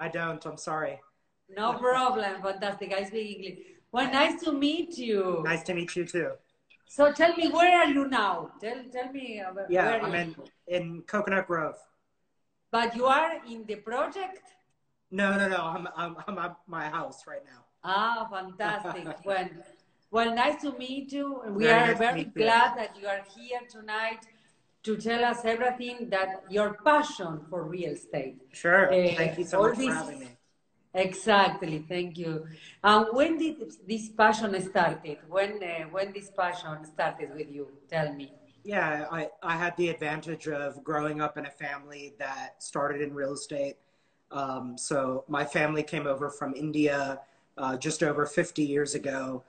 I don't. I'm sorry. No problem. Fantastic. I speak English. Well, nice to meet you. Nice to meet you too. So tell me, where are you now? Tell me Yeah, where I'm you in Coconut Grove. But you are in the project? No. I'm at my house right now. Ah, fantastic. Well, nice to meet you. We Very are nice to very meet you. glad that you are here tonight to tell us everything that your passion for real estate. Sure. Thank you so All much for this, having me. exactly. Thank you. When did this passion started? When this passion started with you? Tell me. Yeah, I had the advantage of growing up in a family that started in real estate. So my family came over from India just over 50 years ago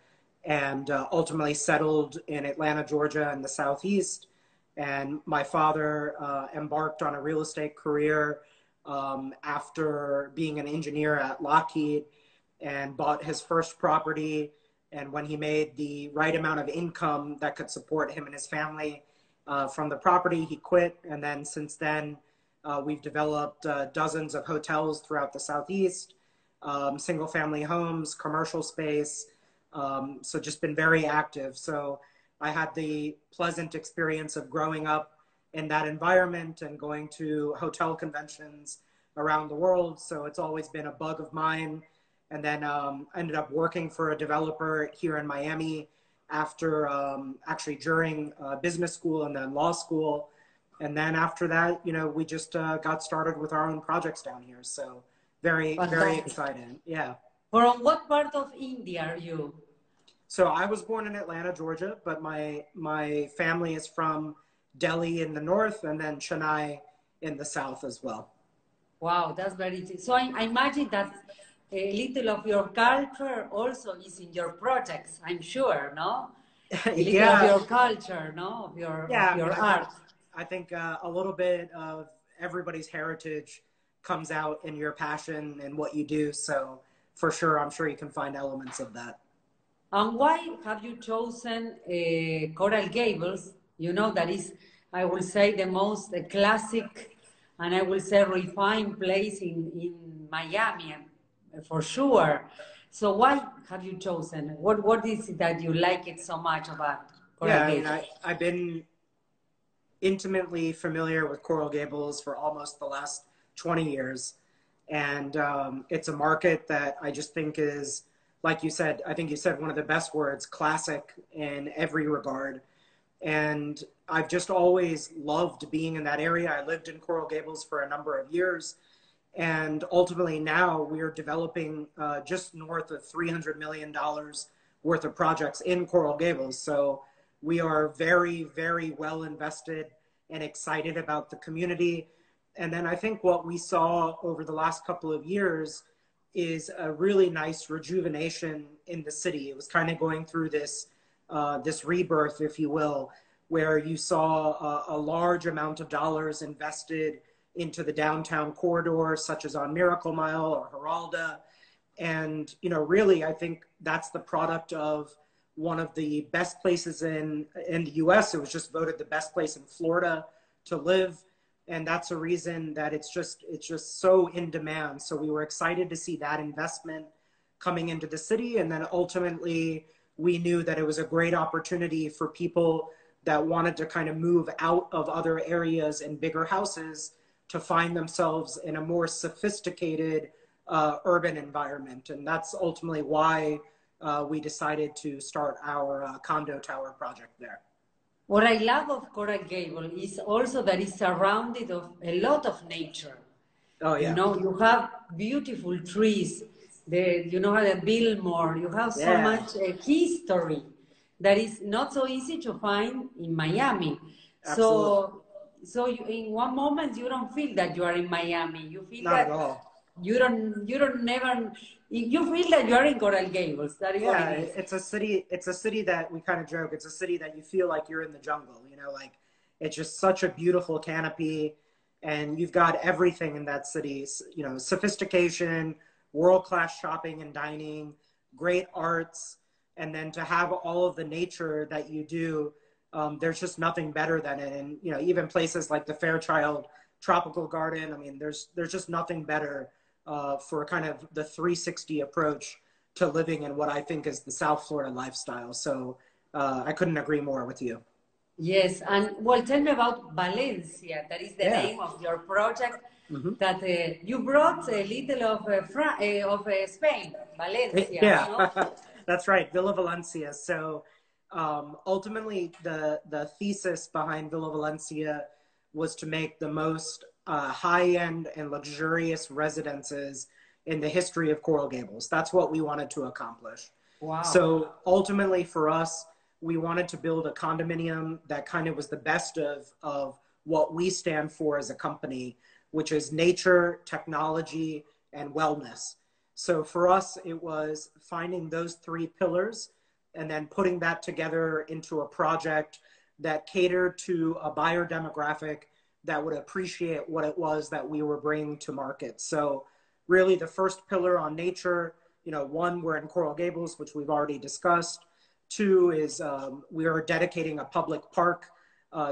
and ultimately settled in Atlanta, Georgia in the Southeast. And my father embarked on a real estate career after being an engineer at Lockheed and bought his first property. And when he made the right amount of income that could support him and his family from the property, he quit. And then since then, we've developed dozens of hotels throughout the Southeast, single family homes, commercial space. So just been very active. So I had the pleasant experience of growing up in that environment and going to hotel conventions around the world. So it's always been a bug of mine. And then ended up working for a developer here in Miami after actually during business school and then law school. And then after that, we just got started with our own projects down here. So very, very Fantastic. excited. Yeah. From what part of India are you? So I was born in Atlanta, Georgia, but my family is from Delhi in the north and then Chennai in the south as well. Wow, that's very. So I imagine that a little of your culture also is in your projects. I'm sure, no? A little of Yeah. your culture, no? Yeah. Of I mean, your art. I think a little bit of everybody's heritage comes out in your passion and what you do. So for sure, I'm sure you can find elements of that. And why have you chosen Coral Gables? You know, that is, I will say, the most classic and I will say refined place in Miami, for sure. So why have you chosen? What is it that you like it so much about Coral Yeah, I mean, Gables? I've been intimately familiar with Coral Gables for almost the last 20 years. And it's a market that I just think is, like you said, I think you said one of the best words, classic in every regard. And I've just always loved being in that area. I lived in Coral Gables for a number of years. And ultimately now we're developing just north of $300 million worth of projects in Coral Gables. So we are very, very well invested and excited about the community. And then I think what we saw over the last couple of years is a really nice rejuvenation in the city. It was kind of going through this rebirth, if you will, where you saw a large amount of dollars invested into the downtown corridors, such as on Miracle Mile or Geralda. And, really, I think that's the product of one of the best places in the US. It was just voted the best place in Florida to live. And that's a reason that it's just so in demand. So we were excited to see that investment coming into the city. And then ultimately, we knew that it was a great opportunity for people that wanted to kind of move out of other areas and bigger houses to find themselves in a more sophisticated urban environment. And that's ultimately why we decided to start our condo tower project there. What I love of Coral Gable is also that it's surrounded of a lot of nature. Oh You yeah. know, you have beautiful trees. You know, the Billmore. You have so Yeah, much history that is not so easy to find in Miami. absolutely. In one moment you don't feel that you are in Miami. You feel Not at that all. you don't never. You feel that you are in Coral Gables. That is what Yeah, it is. it's a city that we kind of joke. It's a city that you feel like you're in the jungle, like it's just such a beautiful canopy and you've got everything in that city, sophistication, world-class shopping and dining, great arts, and then to have all of the nature that you do, there's just nothing better than it. And, even places like the Fairchild Tropical Garden, I mean, there's just nothing better for kind of the 360 approach to living in what I think is the South Florida lifestyle. So I couldn't agree more with you. Yes, and well, tell me about Valencia. That is the Yeah. name of your project. Mm-hmm. That you brought a little of Spain, Valencia, Yeah, no? that's right, Villa Valencia. So ultimately, the thesis behind Villa Valencia was to make the most high-end and luxurious residences in the history of Coral Gables. That's what we wanted to accomplish. Wow. So ultimately, for us, we wanted to build a condominium that kind of was the best of what we stand for as a company, which is nature, technology, and wellness. So for us, it was finding those three pillars and then putting that together into a project that catered to a buyer demographic that would appreciate what it was that we were bringing to market. So really the first pillar on nature, you know, one, we're in Coral Gables, which we've already discussed. Two is we are dedicating a public park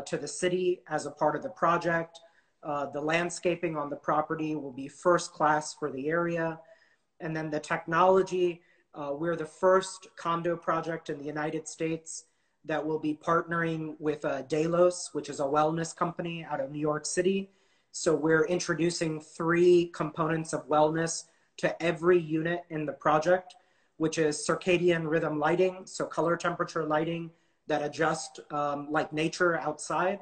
to the city as a part of the project. The landscaping on the property will be first class for the area. And then the technology, we're the first condo project in the United States that will be partnering with Delos, which is a wellness company out of New York City. So we're introducing 3 components of wellness to every unit in the project, which is circadian rhythm lighting, so color temperature lighting that adjust like nature outside,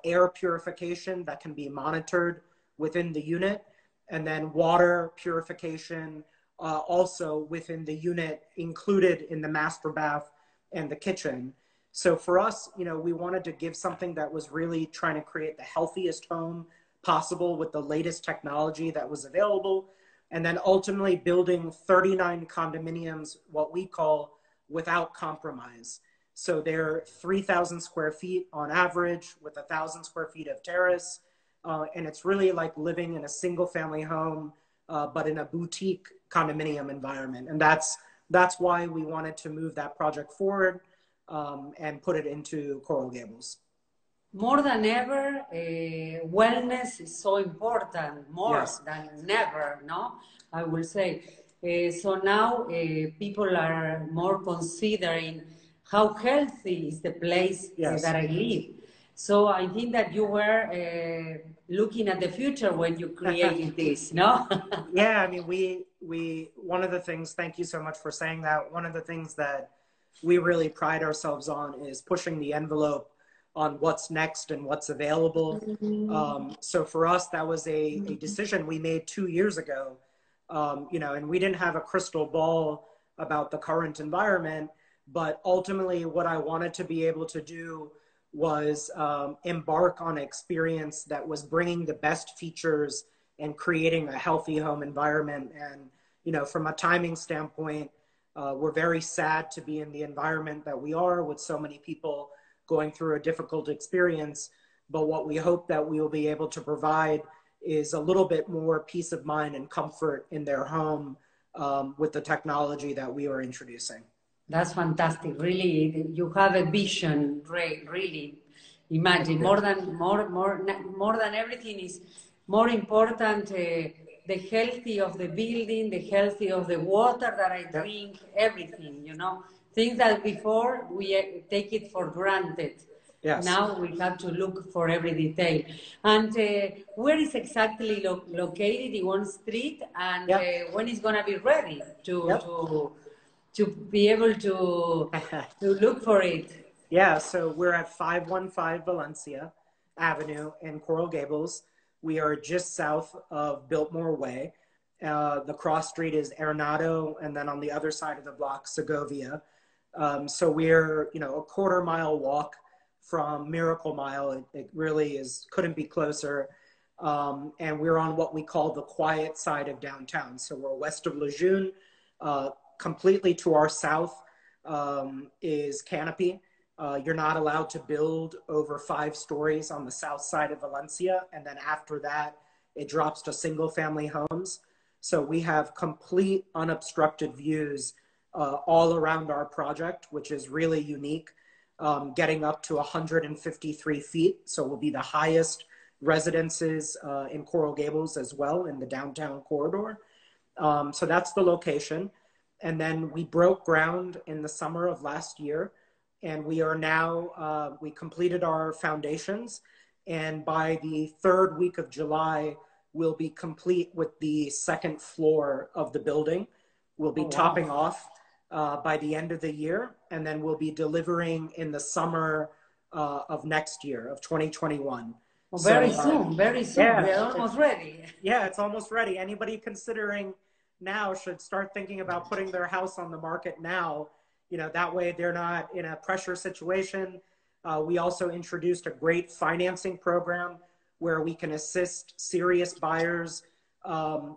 air purification that can be monitored within the unit, and then water purification also within the unit, included in the master bath and the kitchen. So for us, you know, we wanted to give something that was really trying to create the healthiest home possible with the latest technology that was available, and then ultimately building 39 condominiums, what we call without compromise. So they're 3,000 square feet on average with 1,000 square feet of terrace. And it's really like living in a single family home, but in a boutique condominium environment. And that's why we wanted to move that project forward and put it into Coral Gables. More than ever, wellness is so important, more Yes. than never, no? I will say. So now people are more considering how healthy is the place Yes. that I live. So I think that you were looking at the future when you created this, no? Yeah, I mean, one of the things, thank you so much for saying that. One of the things that we really pride ourselves on is pushing the envelope on what's next and what's available. So for us, that was a decision we made 2 years ago, you know, and we didn't have a crystal ball about the current environment, but ultimately what I wanted to be able to do was embark on an experience that was bringing the best features and creating a healthy home environment. And, you know, from a timing standpoint, we're very sad to be in the environment that we are with so many people going through a difficult experience. But what we hope that we will be able to provide is a little bit more peace of mind and comfort in their home with the technology that we are introducing. That's fantastic. Really, you have a vision. Really, imagine more than everything is more important. The healthy of the building, the healthy of the water that I drink, everything. You know, things that before we take it for granted. Yes. Now we have to look for every detail. And where is exactly located in one street, and Yep. when is going to be ready Yep. to be able to look for it? Yeah, so we're at 515 Valencia Avenue in Coral Gables. We are just south of Biltmore Way. The cross street is Arenado, and then on the other side of the block, Segovia. So we're, you know, a quarter-mile walk from Miracle Mile. It really is, couldn't be closer. And we're on what we call the quiet side of downtown. So we're west of Lejeune. Completely to our south is Canopy. You're not allowed to build over 5 stories on the south side of Valencia. And then after that, it drops to single family homes. So we have complete unobstructed views all around our project, which is really unique, getting up to 153 feet. So we'll be the highest residences in Coral Gables as well in the downtown corridor. So that's the location. And then we broke ground in the summer of last year, and we are now, we completed our foundations, and by the third week of July, we'll be complete with the second floor of the building. We'll be topping off by the end of the year, and then we'll be delivering in the summer of next year, of 2021. Well, very soon, very soon. Yeah, We're almost ready. Yeah, it's almost ready. Anybody considering now should start thinking about putting their house on the market now. You know, that way they're not in a pressure situation. We also introduced a great financing program where we can assist serious buyers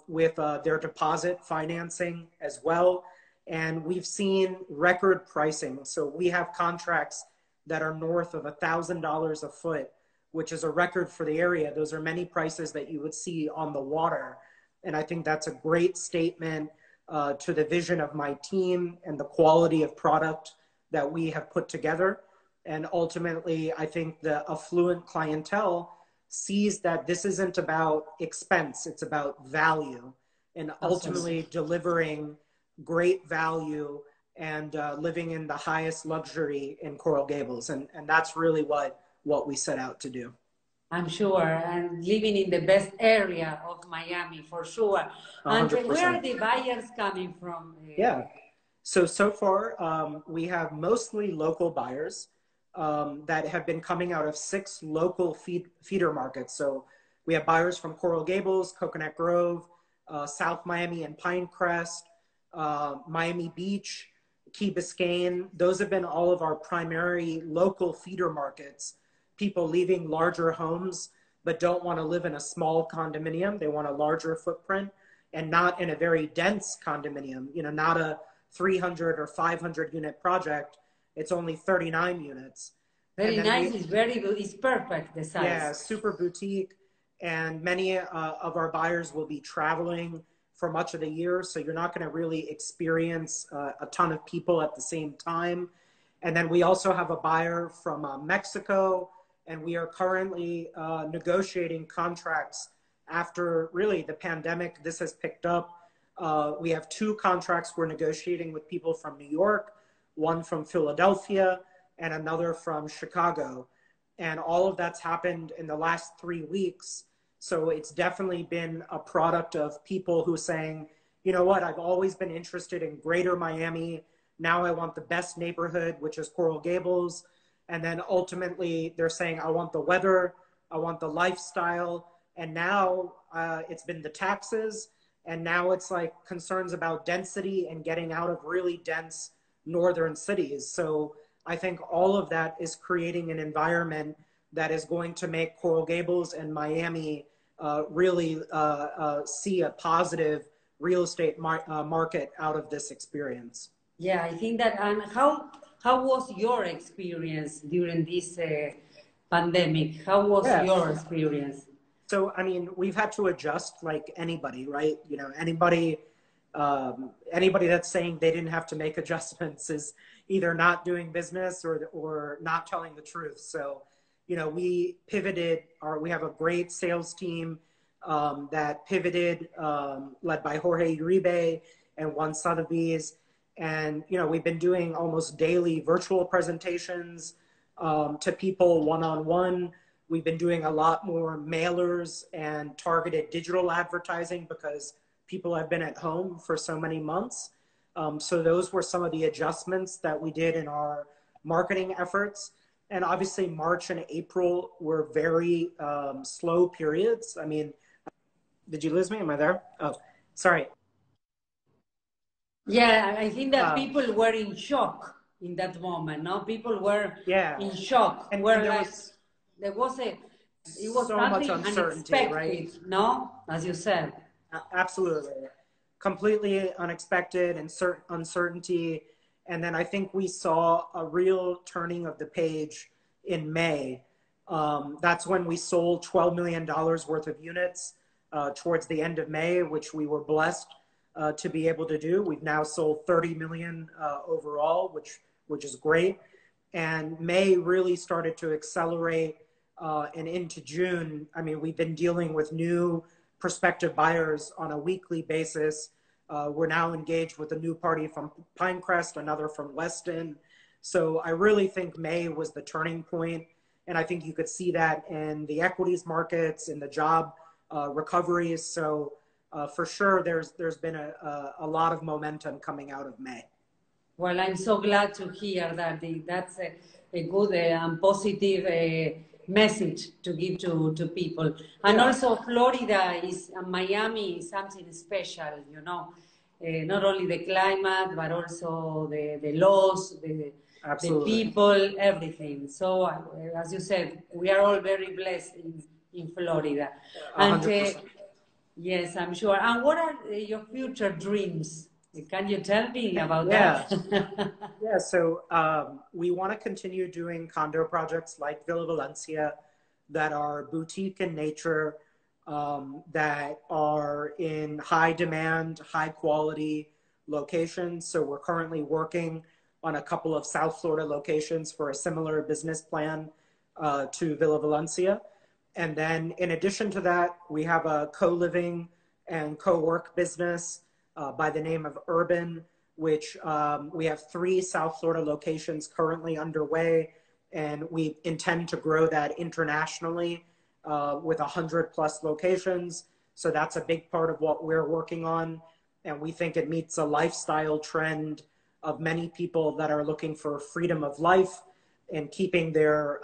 with their deposit financing as well. And we've seen record pricing. So we have contracts that are north of $1,000 a foot, which is a record for the area. Those are many prices that you would see on the water. And I think that's a great statement to the vision of my team and the quality of product that we have put together. And ultimately, I think the affluent clientele sees that this isn't about expense, it's about value, and ultimately delivering great value and living in the highest luxury in Coral Gables. And that's really what we set out to do. I'm sure, and living in the best area of Miami for sure. 100%. And where are the buyers coming from? Yeah, so far we have mostly local buyers that have been coming out of 6 local feeder markets. So we have buyers from Coral Gables, Coconut Grove, South Miami and Pinecrest, Miami Beach, Key Biscayne. Those have been all of our primary local feeder markets. People leaving larger homes but don't want to live in a small condominium. They want a larger footprint and not in a very dense condominium, you know, not a 300 or 500 unit project. It's only 39 units. Very nice. It's very good. It's perfect, the size. Yeah, super boutique. And many of our buyers will be traveling for much of the year. So you're not going to really experience a ton of people at the same time. And then we also have a buyer from Mexico, and we are currently negotiating contracts after really the pandemic. This has picked up. We have 2 contracts we're negotiating with people from New York, one from Philadelphia, and another from Chicago. And all of that's happened in the last 3 weeks. So it's definitely been a product of people who are saying, you know what, I've always been interested in greater Miami. Now I want the best neighborhood, which is Coral Gables. And then ultimately they're saying, I want the weather, I want the lifestyle. And now it's been the taxes. And now it's like concerns about density and getting out of really dense northern cities. So I think all of that is creating an environment that is going to make Coral Gables and Miami really see a positive real estate market out of this experience. Yeah, I think that. And how was your experience during this pandemic? How was your experience? So, I mean, we've had to adjust like anybody, right? You know, anybody that's saying they didn't have to make adjustments is either not doing business or not telling the truth. So, you know, we pivoted, we have a great sales team that pivoted, led by Jorge Uribe and Juan Sotheby's. And, you know, we've been doing almost daily virtual presentations to people one-on-one. We've been doing a lot more mailers and targeted digital advertising because people have been at home for so many months. So those were some of the adjustments that we did in our marketing efforts. And obviously March and April were very slow periods. I mean, did you lose me? Am I there? Oh, sorry. Yeah, I think that people were in shock in that moment. No, people were in shock. And it was so much uncertainty, unexpected, right? No, as you said. Absolutely, completely unexpected and uncertainty. And then I think we saw a real turning of the page in May. That's when we sold $12 million worth of units towards the end of May, which we were blessed to be able to do. We've now sold 30 million overall, which is great. And May really started to accelerate and into June, I mean, we've been dealing with new prospective buyers on a weekly basis. We're now engaged with a new party from Pinecrest, another from Weston. So I really think May was the turning point, and I think you could see that in the equities markets, in the job recoveries. So for sure, there's been a lot of momentum coming out of May. Well, I'm so glad to hear that. That's a good and positive message to give to people. And Yeah, also, Florida is Miami is something special, you know. Not only the climate, but also the laws, the absolutely. people, everything. So, as you said, we are all very blessed in Florida. And 100%. yes, I'm sure. And what are your future dreams? Can you tell me about Yeah. that? Yeah, so we want to continue doing condo projects like Villa Valencia that are boutique in nature, that are in high demand, high quality locations. So we're currently working on a couple of South Florida locations for a similar business plan to Villa Valencia. And then in addition to that, we have a co-living and co-work business by the name of Urban, which we have 3 South Florida locations currently underway, and we intend to grow that internationally with 100+ locations. So that's a big part of what we're working on, and we think it meets a lifestyle trend of many people that are looking for freedom of life and keeping their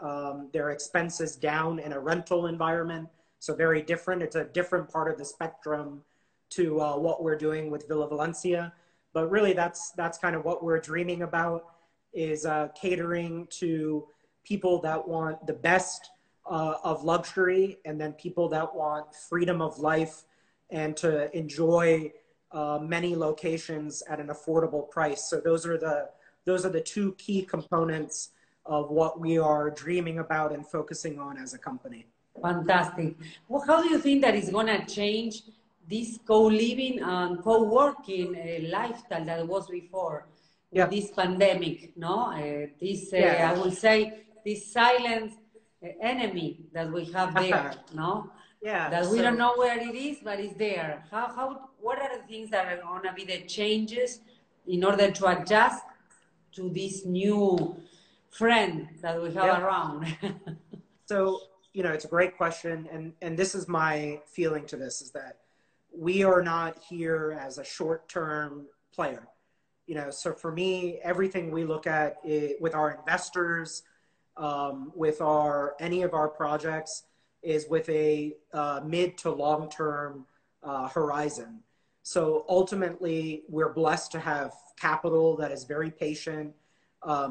expenses down in a rental environment. So very different. It's a different part of the spectrum to what we're doing with Villa Valencia. But really, that's kind of what we're dreaming about, is catering to people that want the best of luxury, and then people that want freedom of life and to enjoy many locations at an affordable price. So those are the 2 key components of what we are dreaming about and focusing on as a company. Fantastic. Well, how do you think that is going to change this co-living and co-working lifestyle that was before with Yeah, this pandemic? No, I yeah. will say this silent enemy that we have there. No, Yeah, that we don't so know where it is, but it's there. What are the things that are going to be the changes in order to adjust to this new friend that we have yeah. around? So, it's a great question, and this is my feeling to this, is that we are not here as a short-term player. So for me, everything we look at with our investors, with any of our projects, is with a mid to long-term horizon. So ultimately, we're blessed to have capital that is very patient.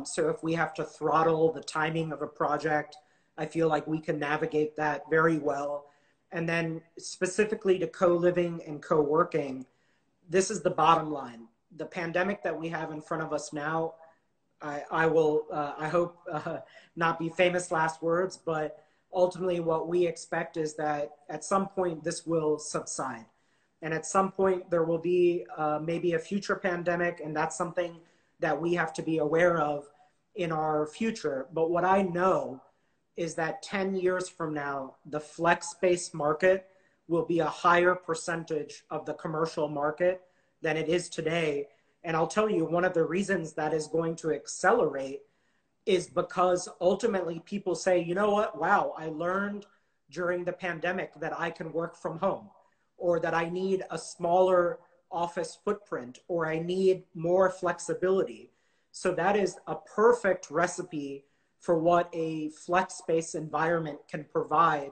So if we have to throttle the timing of a project, I feel like we can navigate that very well. And then specifically to co-living and co-working, this is the bottom line. The pandemic that we have in front of us now, I hope not be famous last words, but ultimately what we expect is that at some point this will subside. And at some point there will be maybe a future pandemic, and that's something that we have to be aware of in our future. But what I know is that 10 years from now, the flex space market will be a higher percentage of the commercial market than it is today. And I'll tell you, one of the reasons that is going to accelerate is because ultimately people say, you know what, wow, I learned during the pandemic that I can work from home, or that I need a smaller office footprint, or I need more flexibility. So that is a perfect recipe for what a flex space environment can provide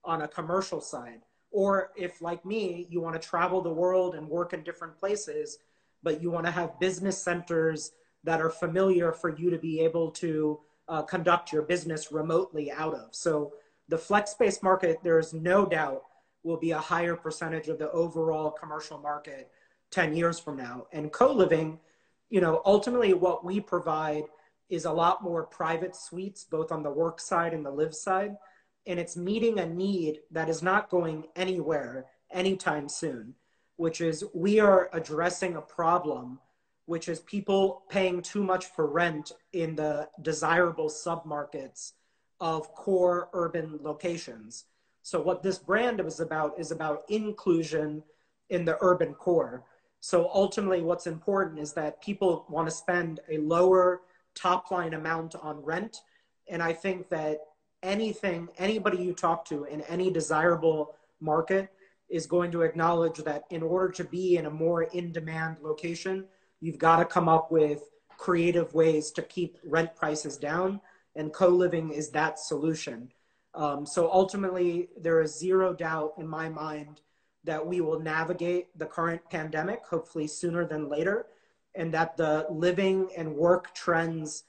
on a commercial side. Or if, like me, you want to travel the world and work in different places, but you want to have business centers that are familiar for you to be able to conduct your business remotely out of. So the flex space market, there is no doubt, will be a higher percentage of the overall commercial market 10 years from now. And co-living, ultimately what we provide is a lot more private suites, both on the work side and the live side. And it's meeting a need that is not going anywhere anytime soon, which is we are addressing a problem, which is people paying too much for rent in the desirable submarkets of core urban locations. So what this brand is about inclusion in the urban core. So ultimately what's important is that people want to spend a lower top line amount on rent. And I think that anybody you talk to in any desirable market is going to acknowledge that in order to be in a more in-demand location, you've got to come up with creative ways to keep rent prices down, and co-living is that solution. So ultimately, there is zero doubt in my mind that we will navigate the current pandemic, hopefully sooner than later, and that the living and work trends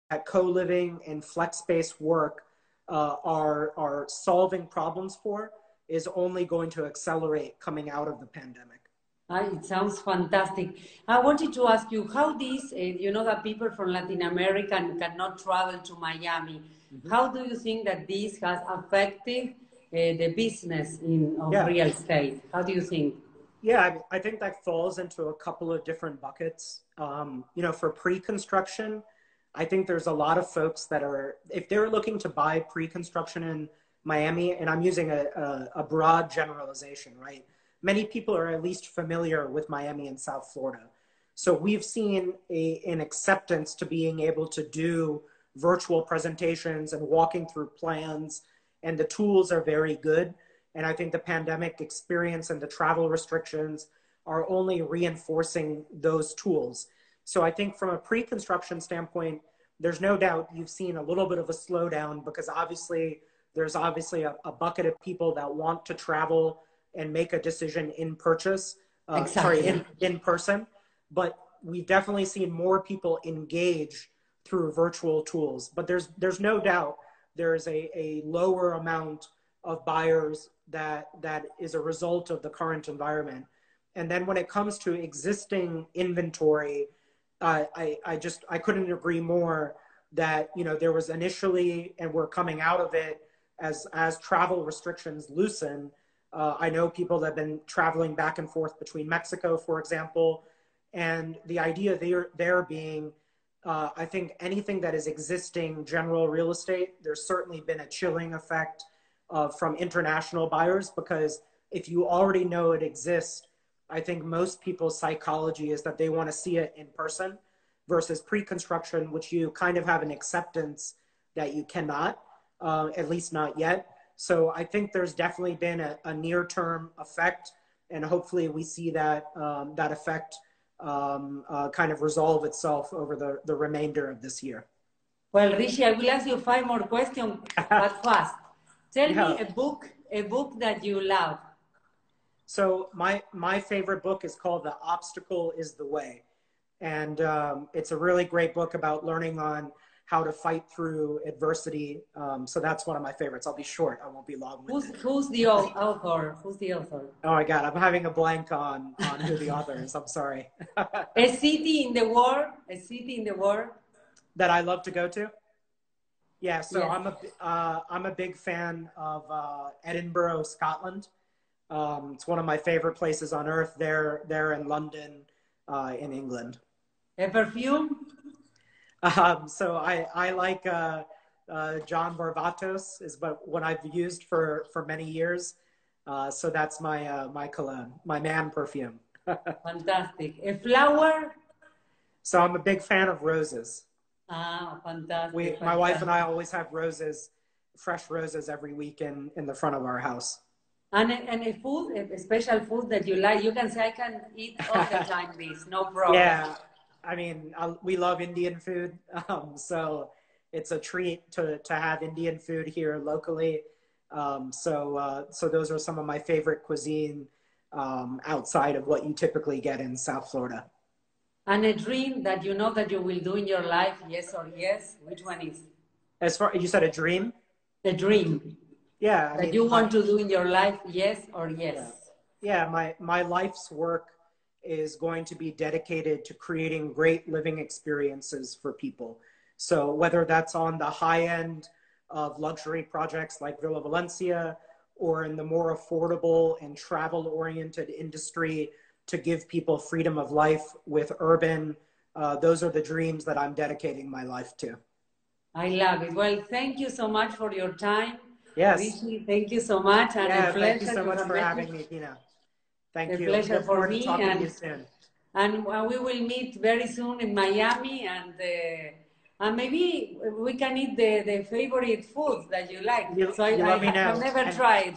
that co-living and flex-based work are solving problems for is only going to accelerate coming out of the pandemic. It sounds fantastic. I wanted to ask you how this, you know, that people from Latin America cannot travel to Miami. Mm-hmm. How do you think that this has affected the business of real estate? How do you think? Yeah, I think that falls into a couple of different buckets. You know, for pre-construction, I think there's a lot of folks that are, if they're looking to buy pre-construction in Miami, and I'm using a broad generalization, right? Many people are at least familiar with Miami and South Florida. So we've seen an acceptance to being able to do virtual presentations and walking through plans, and the tools are very good. And I think the pandemic experience and the travel restrictions are only reinforcing those tools. So I think from a pre-construction standpoint, there's no doubt you've seen a little bit of a slowdown because there's obviously a bucket of people that want to travel and make a decision in person. But we've definitely seen more people engage through virtual tools. But there's no doubt there is a lower amount of buyers that is a result of the current environment. And then when it comes to existing inventory, I couldn't agree more that, you know, there was initially, and we're coming out of it as travel restrictions loosen. I know people that have been traveling back and forth between Mexico, for example, and the idea there being, I think anything that is existing general real estate, there's certainly been a chilling effect from international buyers, because if you already know it exists, I think most people's psychology is that they want to see it in person versus pre-construction, which you kind of have an acceptance that you cannot, at least not yet. So I think there's definitely been a near-term effect, and hopefully we see that effect kind of resolve itself over the remainder of this year. Well, Rishi, I will ask you 5 more questions, but fast. Tell me a book that you love. So my favorite book is called The Obstacle is the Way. And it's a really great book about learning on how to fight through adversity. So that's one of my favorites. I'll be short. I won't be long-winded. Who's the author? Who's the author? Oh my God, I'm having a blank on who the author is. I'm sorry. A city in the world that I love to go to. Yeah, so yes. I'm a big fan of Edinburgh, Scotland. It's one of my favorite places on earth. There in London, in England. A perfume? So I like John Varvatos is what I've used for many years. So that's my cologne, my man perfume. Fantastic. A flower? So I'm a big fan of roses. Ah, fantastic. My wife and I always have roses, fresh roses every week in the front of our house. And a food, a special food that you like, you can say, I can eat all the time this, no problem. Yeah, I mean, we love Indian food. So it's a treat to have Indian food here locally. So those are some of my favorite cuisine outside of what you typically get in South Florida. And a dream that you know that you will do in your life, yes or yes, which one is? As far you said, a dream? A dream. Yeah. That you want to do in your life, yes or yes? Yeah, my life's work is going to be dedicated to creating great living experiences for people. So whether that's on the high end of luxury projects like Villa Valencia, or in the more affordable and travel-oriented industry to give people freedom of life with urban those are the dreams that I'm dedicating my life to. I love it. Well, thank you so much for your time, Yes. Rishi. Thank you so much, and a Yeah, thank you pleasure so to much have for met you. having me, Pina. A Thank you. pleasure Look for forward to me, talking to you soon. and we will meet very soon in Miami, and maybe we can eat the favorite foods that you like. So You let me have know. never And tried.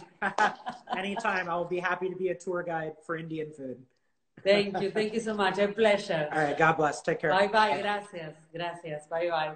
anytime, I'll be happy to be a tour guide for Indian food. Thank you so much. A pleasure. All right, God bless. Take care. Bye bye. Gracias. Gracias. Bye bye.